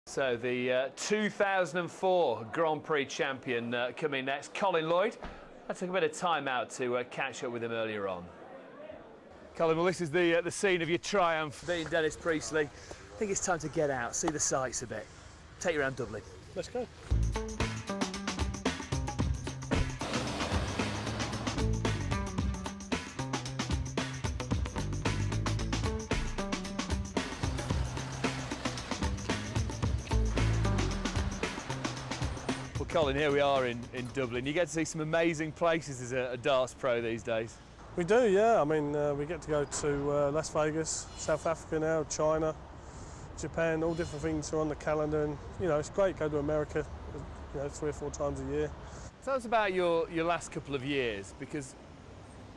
So the 2004 Grand Prix champion coming next, Colin Lloyd. I took a bit of time out to catch up with him earlier on. Colin, well, this is the scene of your triumph, beating Dennis Priestley. I think it's time to get out, see the sights a bit. Take you around Dublin. Let's go. Well, Colin, here we are in Dublin. You get to see some amazing places as a darts pro these days. We do, yeah. I mean, we get to go to Las Vegas, South Africa now, China, Japan, all different things are on the calendar, and it's great. Go to America, 3 or 4 times a year. Tell us about your last couple of years, because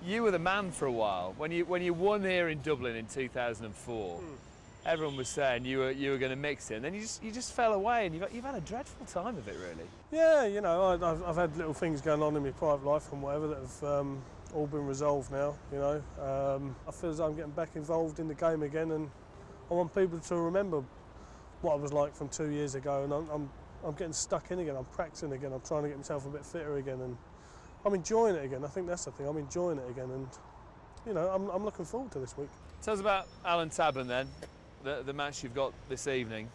you were the man for a while. When you won here in Dublin in 2004, everyone was saying you were going to mix it, and then you just fell away, and you've had a dreadful time of it, really. Yeah, I've had little things going on in my private life and whatever that have all been resolved now. I feel as though I'm getting back involved in the game again, and I want people to remember what I was like from 2 years ago, and I'm getting stuck in again. I'm practicing again. I'm trying to get myself a bit fitter again, and I'm enjoying it again. I think that's the thing. I'm enjoying it again, and I'm looking forward to this week. Tell us about Alan Tabern then, the match you've got this evening.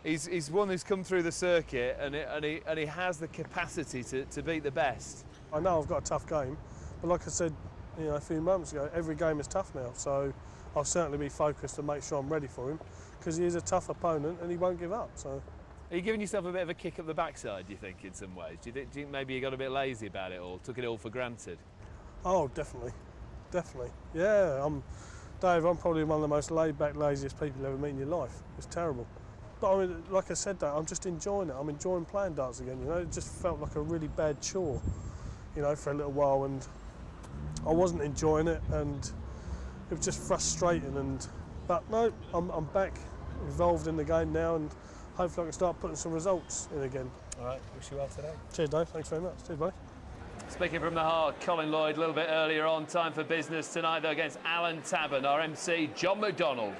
He's one who's come through the circuit, and he has the capacity to beat the best. I know I've got a tough game, but like I said, a few moments ago, every game is tough now. So I'll certainly be focused to make sure I'm ready for him, because he is a tough opponent and he won't give up. So, are you giving yourself a bit of a kick up the backside, do you think, in some ways? Do you think maybe you got a bit lazy about it all, took it all for granted? Oh, definitely. Yeah, Dave, I'm probably one of the most laid-back, laziest people you ever meet in your life. It's terrible. But I mean, like I said, I'm just enjoying it. I'm enjoying playing darts again. It just felt like a really bad chore, for a little while, and I wasn't enjoying it, and it was just frustrating. But no, I'm back involved in the game now, and hopefully I can start putting some results in again. All right, wish you well today. Cheers, Dave. Thanks very much. Cheers, buddy. Speaking from the heart, Colin Lloyd a little bit earlier on. Time for business tonight, though, against Alan Tabern, our MC, John McDonald.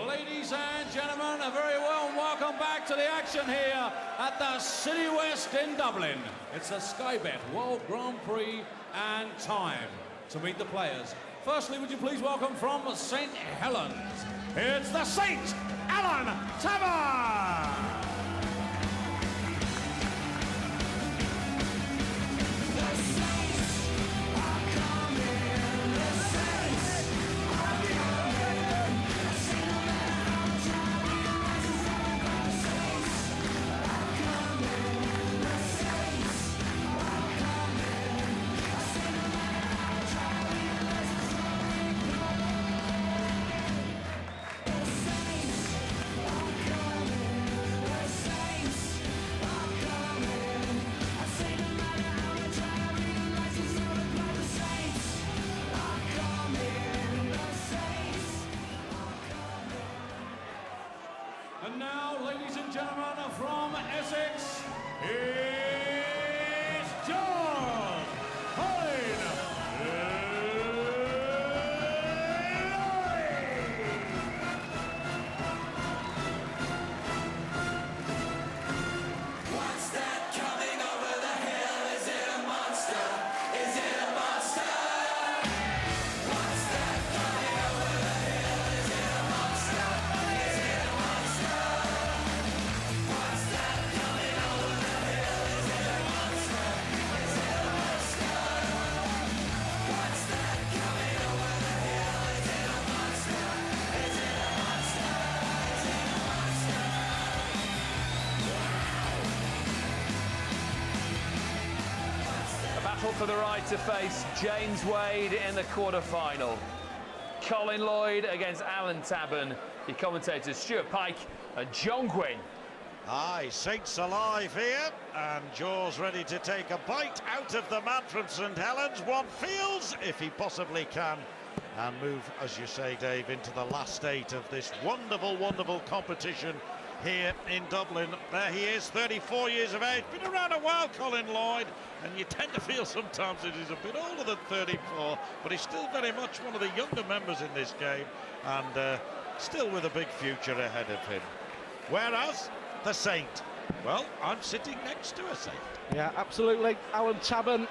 Ladies and gentlemen, a very warm welcome back to the action here at the City West in Dublin. It's the Sky Bet World Grand Prix, and time to meet the players. Firstly, would you please welcome from St. Helens, it's the Saint Alan Tabern! And now, ladies and gentlemen, from Essex, it's John Colin Lloyd. What's that coming over the hill? Is it a monster? Is it a monster? What's that coming over the hill? Is it a monster? Is it a monster? What's that coming over the hill? Is it a monster? Is it a monster? What's that coming over the hill? Is it a monster? Is it a monster? Is it a monster? A battle for the right to face James Wade in the quarter-final. Colin Lloyd against Alan Tabern. Your commentators Stuart Pike and John Gwynn. Aye, Saints alive here, and Jaws ready to take a bite out of the man from St Helens. One feels, if he possibly can, and move, as you say, Dave, into the last 8 of this wonderful, wonderful competition here in Dublin. There he is, 34 years of age. Been around a while, Colin Lloyd, and you tend to feel sometimes that he's a bit older than 34, but he's still very much one of the younger members in this game, and still with a big future ahead of him. Whereas the Saint, well, I'm sitting next to a Saint. Yeah, absolutely. Alan Tabern.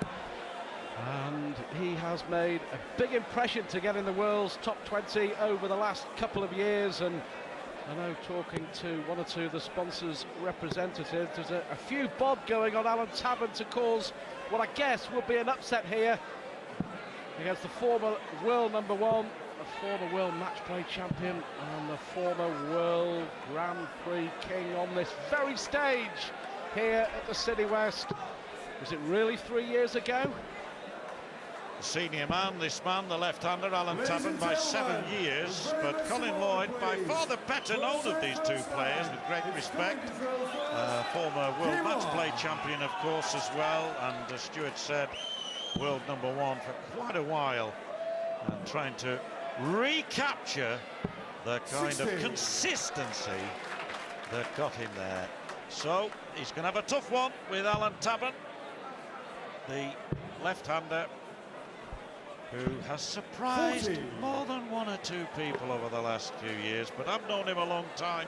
And he has made a big impression to get in the world's top 20 over the last couple of years. And I know, talking to one or two of the sponsors' representatives, there's a few bob going on Alan Tabern to cause what I guess will be an upset here against the former world number one, a former world match play champion, and the former world Grand Prix king on this very stage here at the City West. Was it really 3 years ago? Senior man, this man, the left-hander, Alan Tabern, by 7 years, but Colin Lloyd, by far the better known of these two players, with great respect. Former world match play champion, of course, as well, and as Stuart said, world number one for quite a while, and trying to recapture the kind of consistency that got him there. So he's going to have a tough one with Alan Tabern, the left-hander, who has surprised more than one or two people over the last few years, but I've known him a long time,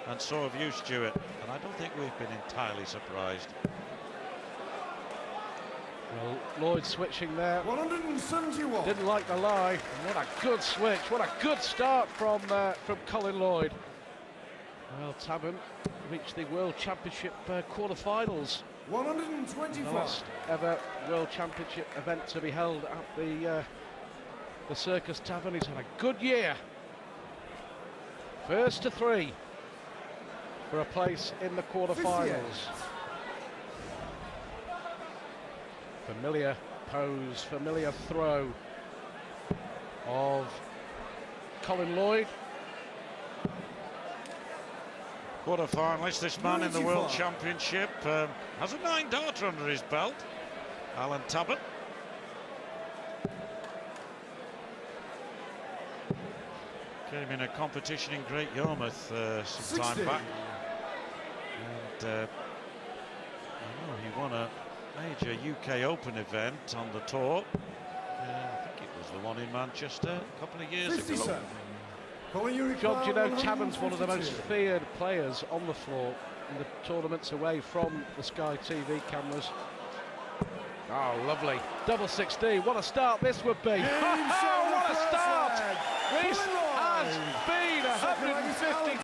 and so have you, Stuart, and I don't think we've been entirely surprised. Well, Lloyd switching there. 171. Didn't like the lie. And what a good switch! What a good start from Colin Lloyd. Well, Tabern reached the World Championship quarter-finals. 125. The last ever World Championship event to be held at the Circus Tavern. He's had a good year. First to three for a place in the quarter-finals. Familiar pose, familiar throw of Colin Lloyd. Quarter-finalist, this man in the World Championship, has a 9-darter under his belt, Alan Tabern. Came in a competition in Great Yarmouth some time back, and I know he won a major UK Open event on the tour. I think it was the one in Manchester a couple of years ago. John, do you know Tabern's one of the most feared players on the floor in the tournaments away from the Sky TV cameras. Oh, lovely. Double 16. What a start this would be. Oh, what a start! This has been 150